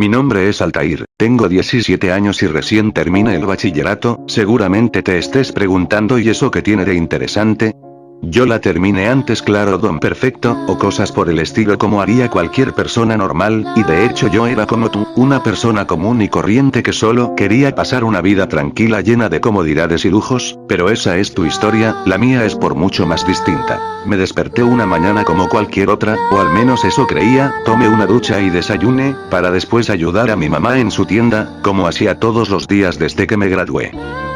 Mi nombre es Altair, tengo 17 años y recién terminé el bachillerato. Seguramente te estés preguntando, ¿y eso qué tiene de interesante? Yo la terminé antes, claro, don perfecto, o cosas por el estilo como haría cualquier persona normal, y de hecho yo era como tú, una persona común y corriente que solo quería pasar una vida tranquila llena de comodidades y lujos, pero esa es tu historia, la mía es por mucho más distinta. Me desperté una mañana como cualquier otra, o al menos eso creía, tomé una ducha y desayuné, para después ayudar a mi mamá en su tienda, como hacía todos los días desde que me gradué.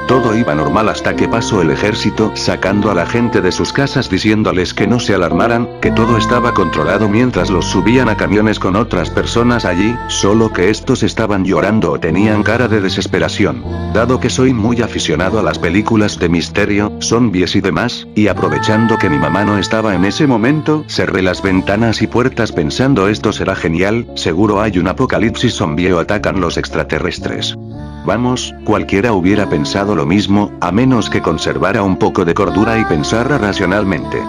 Todo iba normal hasta que pasó el ejército sacando a la gente de sus casas diciéndoles que no se alarmaran, que todo estaba controlado mientras los subían a camiones con otras personas allí, solo que estos estaban llorando o tenían cara de desesperación. Dado que soy muy aficionado a las películas de misterio, zombies y demás, y aprovechando que mi mamá no estaba en ese momento, cerré las ventanas y puertas pensando esto será genial, seguro hay un apocalipsis zombie o atacan los extraterrestres. Vamos, cualquiera hubiera pensado lo mismo, a menos que conservara un poco de cordura y pensara racionalmente.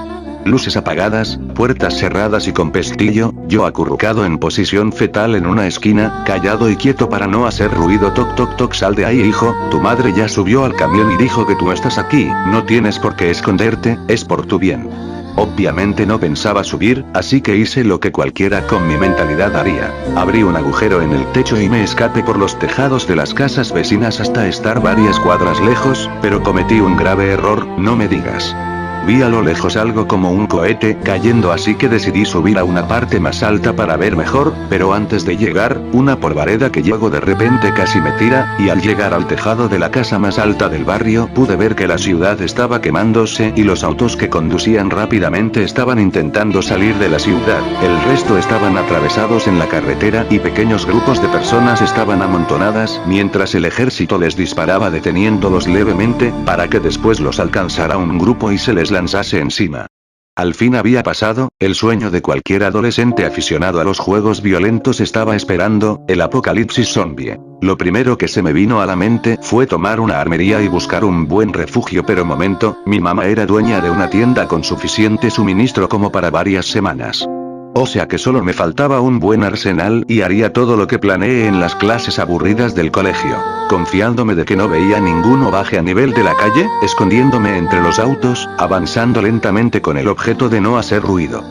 Luces apagadas, puertas cerradas y con pestillo, yo acurrucado en posición fetal en una esquina, callado y quieto para no hacer ruido. Toc toc toc, sal de ahí hijo, tu madre ya subió al camión y dijo que tú estás aquí, no tienes por qué esconderte, es por tu bien. Obviamente no pensaba subir, así que hice lo que cualquiera con mi mentalidad haría. Abrí un agujero en el techo y me escapé por los tejados de las casas vecinas hasta estar varias cuadras lejos, pero cometí un grave error, no me digas. Vi a lo lejos algo como un cohete cayendo, así que decidí subir a una parte más alta para ver mejor, pero antes de llegar, una polvareda que llegó de repente casi me tira, y al llegar al tejado de la casa más alta del barrio pude ver que la ciudad estaba quemándose y los autos que conducían rápidamente estaban intentando salir de la ciudad, el resto estaban atravesados en la carretera y pequeños grupos de personas estaban amontonadas mientras el ejército les disparaba deteniéndolos levemente, para que después los alcanzara un grupo y se les lanzase encima. Al fin había pasado, el sueño de cualquier adolescente aficionado a los juegos violentos estaba esperando, el apocalipsis zombie. Lo primero que se me vino a la mente fue tomar una armería y buscar un buen refugio, pero momento, mi mamá era dueña de una tienda con suficiente suministro como para varias semanas. O sea que solo me faltaba un buen arsenal y haría todo lo que planeé en las clases aburridas del colegio. Confiándome de que no veía ninguno baje a nivel de la calle, escondiéndome entre los autos, avanzando lentamente con el objeto de no hacer ruido.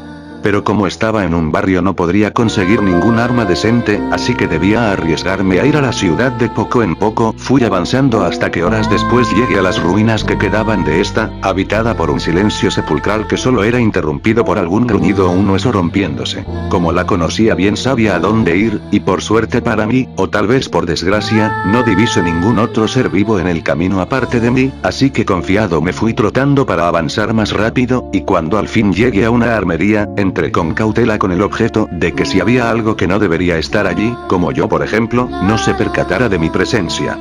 Pero como estaba en un barrio no podría conseguir ningún arma decente, así que debía arriesgarme a ir a la ciudad de poco en poco. Fui avanzando hasta que horas después llegué a las ruinas que quedaban de esta, habitada por un silencio sepulcral que solo era interrumpido por algún gruñido o un hueso rompiéndose. Como la conocía bien sabía a dónde ir, y por suerte para mí, o tal vez por desgracia, no divisé ningún otro ser vivo en el camino aparte de mí, así que confiado me fui trotando para avanzar más rápido, y cuando al fin llegué a una armería, entré con cautela con el objeto de que si había algo que no debería estar allí, como yo por ejemplo, no se percatara de mi presencia.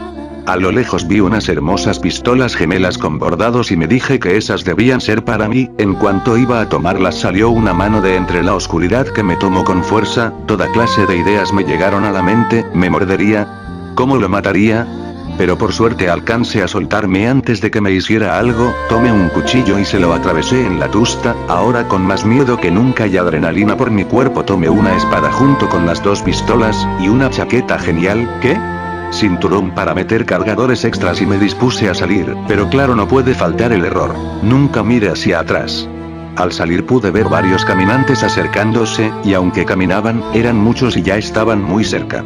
A lo lejos vi unas hermosas pistolas gemelas con bordados y me dije que esas debían ser para mí. En cuanto iba a tomarlas salió una mano de entre la oscuridad que me tomó con fuerza, toda clase de ideas me llegaron a la mente. ¿Me mordería? ¿Cómo lo mataría? Pero por suerte alcancé a soltarme antes de que me hiciera algo, tomé un cuchillo y se lo atravesé en la tusta, ahora con más miedo que nunca y adrenalina por mi cuerpo tomé una espada junto con las dos pistolas, y una chaqueta genial, ¿qué? Cinturón para meter cargadores extras y me dispuse a salir, pero claro no puede faltar el error, nunca mire hacia atrás. Al salir pude ver varios caminantes acercándose, y aunque caminaban, eran muchos y ya estaban muy cerca.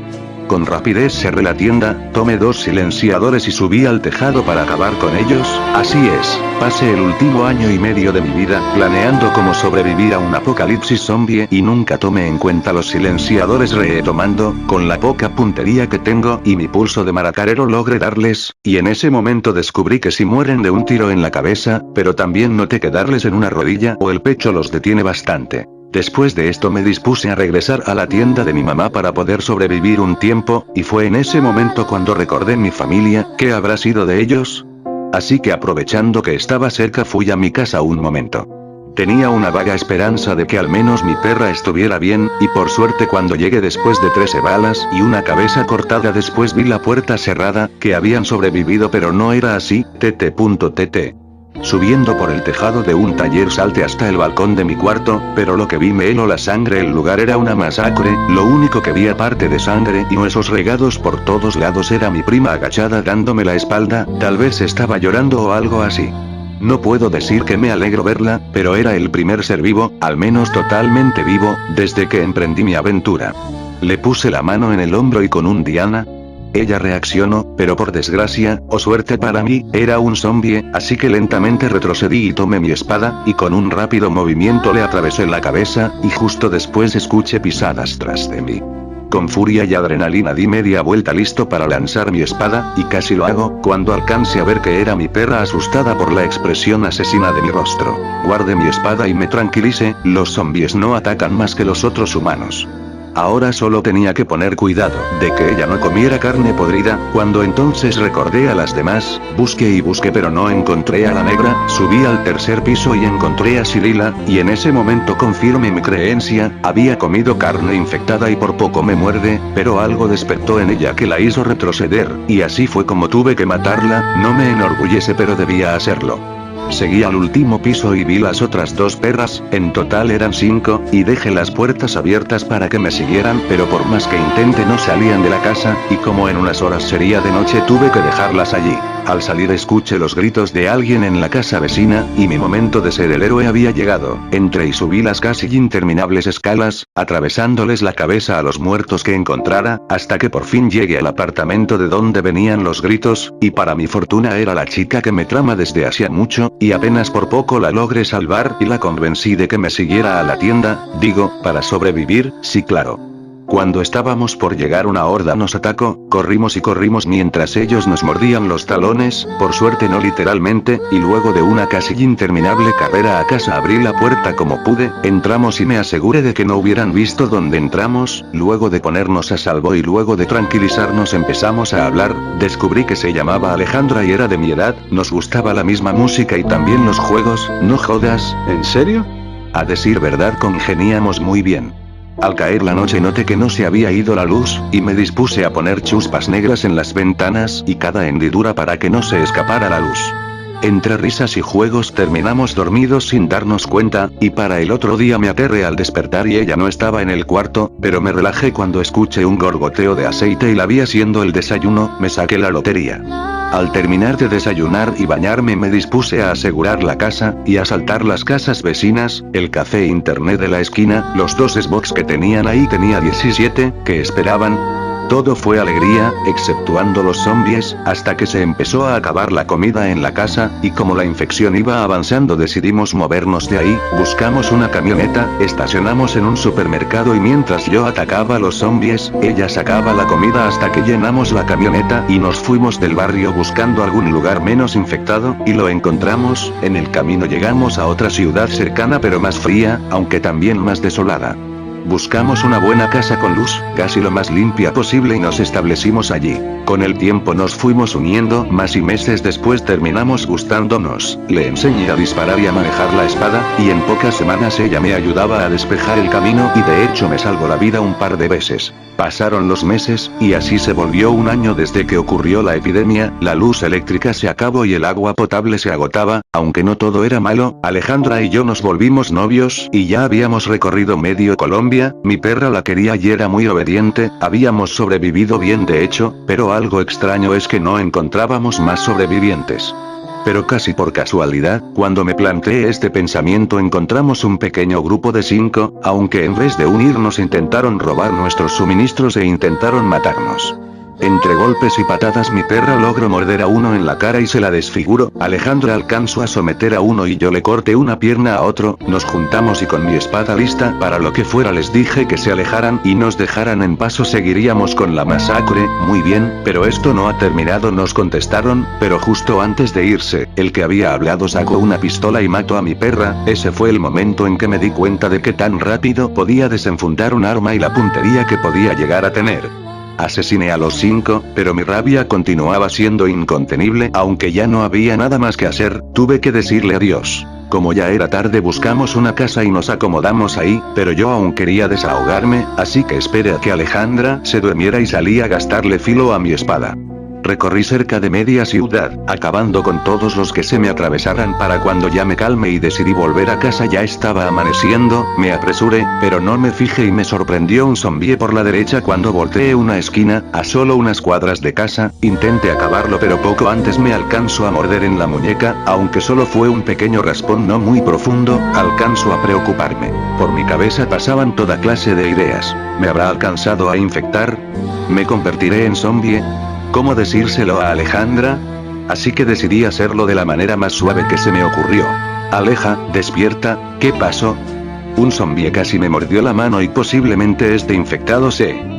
Con rapidez cerré la tienda, tomé dos silenciadores y subí al tejado para acabar con ellos. Así es, pasé el último año y medio de mi vida planeando cómo sobrevivir a un apocalipsis zombie y nunca tomé en cuenta los silenciadores. Retomando, con la poca puntería que tengo y mi pulso de maracarero logré darles, y en ese momento descubrí que si mueren de un tiro en la cabeza, pero también noté que darles en una rodilla o el pecho los detiene bastante. Después de esto me dispuse a regresar a la tienda de mi mamá para poder sobrevivir un tiempo, y fue en ese momento cuando recordé mi familia. ¿Qué habrá sido de ellos? Así que aprovechando que estaba cerca fui a mi casa un momento. Tenía una vaga esperanza de que al menos mi perra estuviera bien, y por suerte cuando llegué después de 13 balas y una cabeza cortada después vi la puerta cerrada, que habían sobrevivido pero no era así. Subiendo por el tejado de un taller salté hasta el balcón de mi cuarto, pero lo que vi me heló la sangre. El lugar era una masacre, lo único que vi aparte de sangre y huesos regados por todos lados era mi prima agachada dándome la espalda, tal vez estaba llorando o algo así. No puedo decir que me alegro verla, pero era el primer ser vivo, al menos totalmente vivo, desde que emprendí mi aventura. Le puse la mano en el hombro y con un Diana. Ella reaccionó, pero por desgracia, o suerte para mí, era un zombie, así que lentamente retrocedí y tomé mi espada, y con un rápido movimiento le atravesé la cabeza, y justo después escuché pisadas tras de mí. Con furia y adrenalina di media vuelta listo para lanzar mi espada, y casi lo hago, cuando alcancé a ver que era mi perra asustada por la expresión asesina de mi rostro. Guardé mi espada y me tranquilicé, los zombies no atacan más que los otros humanos. Ahora solo tenía que poner cuidado de que ella no comiera carne podrida, cuando entonces recordé a las demás, busqué y busqué pero no encontré a la negra, subí al tercer piso y encontré a Silila, y en ese momento confirmé mi creencia, había comido carne infectada y por poco me muerde, pero algo despertó en ella que la hizo retroceder, y así fue como tuve que matarla, no me enorgullece pero debía hacerlo. Seguí al último piso y vi las otras dos perras, en total eran 5, y dejé las puertas abiertas para que me siguieran, pero por más que intente no salían de la casa, y como en unas horas sería de noche tuve que dejarlas allí. Al salir escuché los gritos de alguien en la casa vecina, y mi momento de ser el héroe había llegado. Entré y subí las casi interminables escalas, atravesándoles la cabeza a los muertos que encontrara, hasta que por fin llegué al apartamento de donde venían los gritos, y para mi fortuna era la chica que me trama desde hacía mucho, y apenas por poco la logré salvar y la convencí de que me siguiera a la tienda, digo, para sobrevivir, sí claro. Cuando estábamos por llegar una horda nos atacó, corrimos y corrimos mientras ellos nos mordían los talones, por suerte no literalmente, y luego de una casi interminable carrera a casa abrí la puerta como pude, entramos y me aseguré de que no hubieran visto dónde entramos, luego de ponernos a salvo y luego de tranquilizarnos empezamos a hablar, descubrí que se llamaba Alejandra y era de mi edad, nos gustaba la misma música y también los juegos, no jodas, ¿en serio? A decir verdad congeniamos muy bien. Al caer la noche noté que no se había ido la luz, y me dispuse a poner chuspas negras en las ventanas y cada hendidura para que no se escapara la luz. Entre risas y juegos terminamos dormidos sin darnos cuenta, y para el otro día me aterré al despertar y ella no estaba en el cuarto, pero me relajé cuando escuché un gorgoteo de aceite y la vi haciendo el desayuno, me saqué la lotería. Al terminar de desayunar y bañarme me dispuse a asegurar la casa, y asaltar las casas vecinas, el café e internet de la esquina, los dos Xbox que tenían ahí tenía 17, que esperaban. Todo fue alegría, exceptuando los zombies, hasta que se empezó a acabar la comida en la casa, y como la infección iba avanzando decidimos movernos de ahí, buscamos una camioneta, estacionamos en un supermercado y mientras yo atacaba a los zombies, ella sacaba la comida hasta que llenamos la camioneta y nos fuimos del barrio buscando algún lugar menos infectado, y lo encontramos, en el camino llegamos a otra ciudad cercana pero más fría, aunque también más desolada. Buscamos una buena casa con luz, casi lo más limpia posible y nos establecimos allí. Con el tiempo nos fuimos uniendo más y meses después terminamos gustándonos. Le enseñé a disparar y a manejar la espada, y en pocas semanas ella me ayudaba a despejar el camino y de hecho me salvó la vida un par de veces. Pasaron los meses, y así se volvió un año desde que ocurrió la epidemia, la luz eléctrica se acabó y el agua potable se agotaba, aunque no todo era malo, Alejandra y yo nos volvimos novios, y ya habíamos recorrido medio Colombia, mi perra la quería y era muy obediente, habíamos sobrevivido bien de hecho, pero algo extraño es que no encontrábamos más sobrevivientes. Pero casi por casualidad, cuando me planteé este pensamiento encontramos un pequeño grupo de 5, aunque en vez de unirnos intentaron robar nuestros suministros e intentaron matarnos. Entre golpes y patadas mi perra logró morder a uno en la cara y se la desfiguró, Alejandra alcanzó a someter a uno y yo le corté una pierna a otro, nos juntamos y con mi espada lista para lo que fuera les dije que se alejaran y nos dejaran en paz o seguiríamos con la masacre. Muy bien, pero esto no ha terminado, nos contestaron, pero justo antes de irse, el que había hablado sacó una pistola y mató a mi perra, ese fue el momento en que me di cuenta de que tan rápido podía desenfundar un arma y la puntería que podía llegar a tener. Asesiné a los 5, pero mi rabia continuaba siendo incontenible, aunque ya no había nada más que hacer, tuve que decirle adiós. Como ya era tarde buscamos una casa y nos acomodamos ahí, pero yo aún quería desahogarme, así que esperé a que Alejandra se durmiera y salí a gastarle filo a mi espada. Recorrí cerca de media ciudad, acabando con todos los que se me atravesaran para cuando ya me calme y decidí volver a casa. Ya estaba amaneciendo, me apresuré, pero no me fijé y me sorprendió un zombie por la derecha cuando volteé una esquina, a solo unas cuadras de casa. Intenté acabarlo pero poco antes me alcanzó a morder en la muñeca, aunque solo fue un pequeño raspón no muy profundo. Alcanzo a preocuparme. Por mi cabeza pasaban toda clase de ideas. ¿Me habrá alcanzado a infectar? ¿Me convertiré en zombie? ¿Cómo decírselo a Alejandra? Así que decidí hacerlo de la manera más suave que se me ocurrió. Aleja, despierta, ¿qué pasó? Un zombie casi me mordió la mano y posiblemente esté infectado.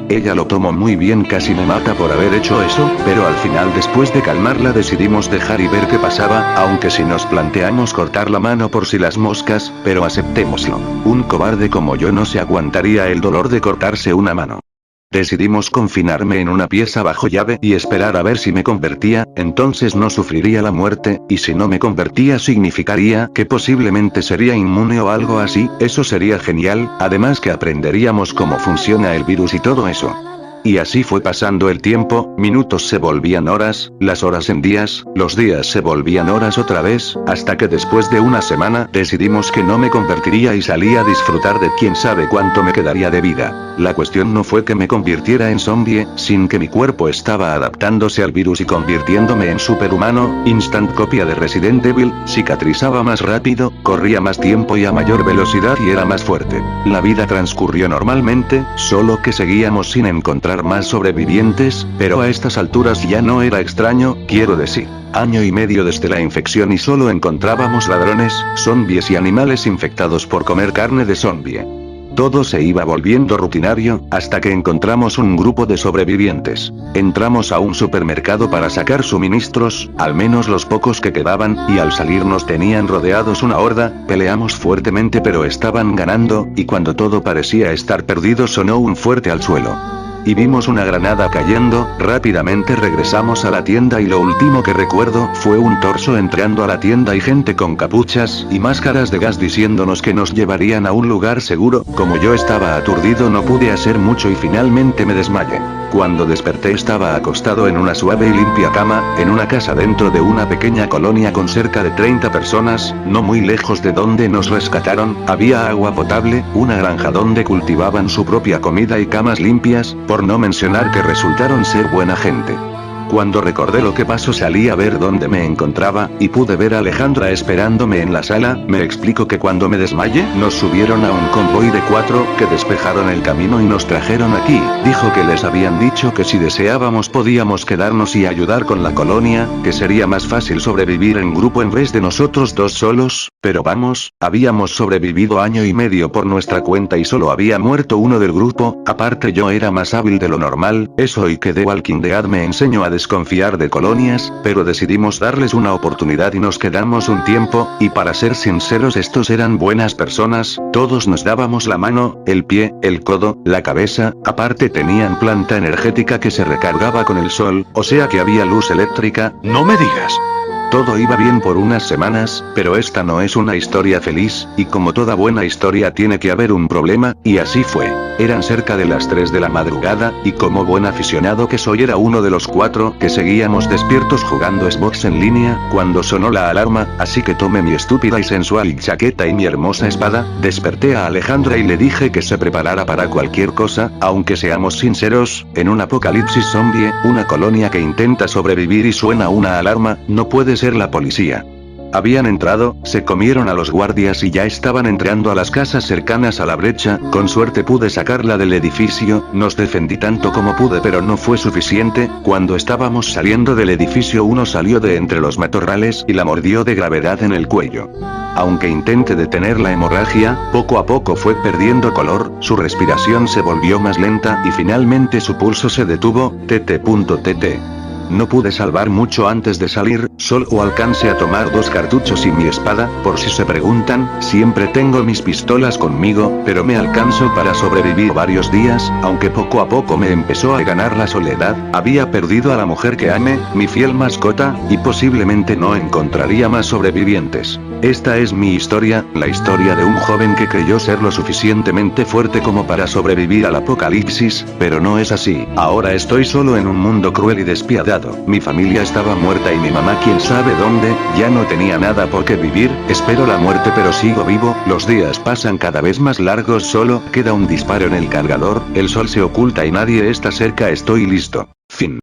Ella lo tomó muy bien, casi me mata por haber hecho eso, pero al final después de calmarla decidimos dejar y ver qué pasaba, aunque si nos planteamos cortar la mano por si las moscas, pero aceptémoslo. Un cobarde como yo no se aguantaría el dolor de cortarse una mano. Decidimos confinarme en una pieza bajo llave y esperar a ver si me convertía, entonces no sufriría la muerte, y si no me convertía significaría que posiblemente sería inmune o algo así. Eso sería genial, además que aprenderíamos cómo funciona el virus y todo eso. Y así fue pasando el tiempo, minutos se volvían horas, las horas en días, los días se volvían horas otra vez, hasta que después de una semana decidimos que no me convertiría y salí a disfrutar de quién sabe cuánto me quedaría de vida. La cuestión no fue que me convirtiera en zombie, sin que mi cuerpo estaba adaptándose al virus y convirtiéndome en superhumano, instant copia de Resident Evil, cicatrizaba más rápido, corría más tiempo y a mayor velocidad y era más fuerte. La vida transcurrió normalmente, solo que seguíamos sin encontrar más sobrevivientes, pero a estas alturas ya no era extraño, quiero decir. Año y medio desde la infección y solo encontrábamos ladrones, zombies y animales infectados por comer carne de zombie. Todo se iba volviendo rutinario, hasta que encontramos un grupo de sobrevivientes. Entramos a un supermercado para sacar suministros, al menos los pocos que quedaban, y al salir nos tenían rodeados una horda. Peleamos fuertemente pero estaban ganando, y cuando todo parecía estar perdido sonó un fuerte al suelo. Y vimos una granada cayendo. Rápidamente regresamos a la tienda y lo último que recuerdo fue un torso entrando a la tienda y gente con capuchas y máscaras de gas diciéndonos que nos llevarían a un lugar seguro. Como yo estaba aturdido no pude hacer mucho y finalmente me desmayé. Cuando desperté estaba acostado en una suave y limpia cama, en una casa dentro de una pequeña colonia con cerca de 30 personas, no muy lejos de donde nos rescataron. Había agua potable, una granja donde cultivaban su propia comida y camas limpias, por no mencionar que resultaron ser buena gente. Cuando recordé lo que pasó salí a ver dónde me encontraba, y pude ver a Alejandra esperándome en la sala. Me explico que cuando me desmayé, nos subieron a un convoy de 4, que despejaron el camino y nos trajeron aquí. Dijo que les habían dicho que si deseábamos podíamos quedarnos y ayudar con la colonia, que sería más fácil sobrevivir en grupo en vez de nosotros dos solos, pero vamos, habíamos sobrevivido año y medio por nuestra cuenta y solo había muerto uno del grupo. Aparte yo era más hábil de lo normal, eso y que The Walking Dead me enseñó a desconfiar de colonias, pero decidimos darles una oportunidad y nos quedamos un tiempo, y para ser sinceros estos eran buenas personas. Todos nos dábamos la mano, el pie, el codo, la cabeza, aparte tenían planta energética que se recargaba con el sol, o sea que había luz eléctrica. No me digas. Todo iba bien por unas semanas, pero esta no es una historia feliz, y como toda buena historia tiene que haber un problema, y así fue. Eran cerca de las 3 de la madrugada, y como buen aficionado que soy era uno de los 4 que seguíamos despiertos jugando Xbox en línea, cuando sonó la alarma, así que tomé mi estúpida y sensual chaqueta y mi hermosa espada, desperté a Alejandra y le dije que se preparara para cualquier cosa. Aunque seamos sinceros, en un apocalipsis zombie, una colonia que intenta sobrevivir y suena una alarma, no puede ser la policía. Habían entrado, se comieron a los guardias y ya estaban entrando a las casas cercanas a la brecha. Con suerte pude sacarla del edificio, nos defendí tanto como pude pero no fue suficiente. Cuando estábamos saliendo del edificio uno salió de entre los matorrales y la mordió de gravedad en el cuello. Aunque intenté detener la hemorragia, poco a poco fue perdiendo color, su respiración se volvió más lenta y finalmente su pulso se detuvo. TT. No pude salvar mucho antes de salir, solo alcancé a tomar 2 cartuchos y mi espada. Por si se preguntan, siempre tengo mis pistolas conmigo, pero me alcanzó para sobrevivir varios días, aunque poco a poco me empezó a ganar la soledad. Había perdido a la mujer que amé, mi fiel mascota, y posiblemente no encontraría más sobrevivientes. Esta es mi historia, la historia de un joven que creyó ser lo suficientemente fuerte como para sobrevivir al apocalipsis, pero no es así. Ahora estoy solo en un mundo cruel y despiadado. Mi familia estaba muerta y mi mamá quién sabe dónde, ya no tenía nada por qué vivir, espero la muerte pero sigo vivo, los días pasan cada vez más largos, solo queda un disparo en el cargador, el sol se oculta y nadie está cerca, estoy listo. Fin.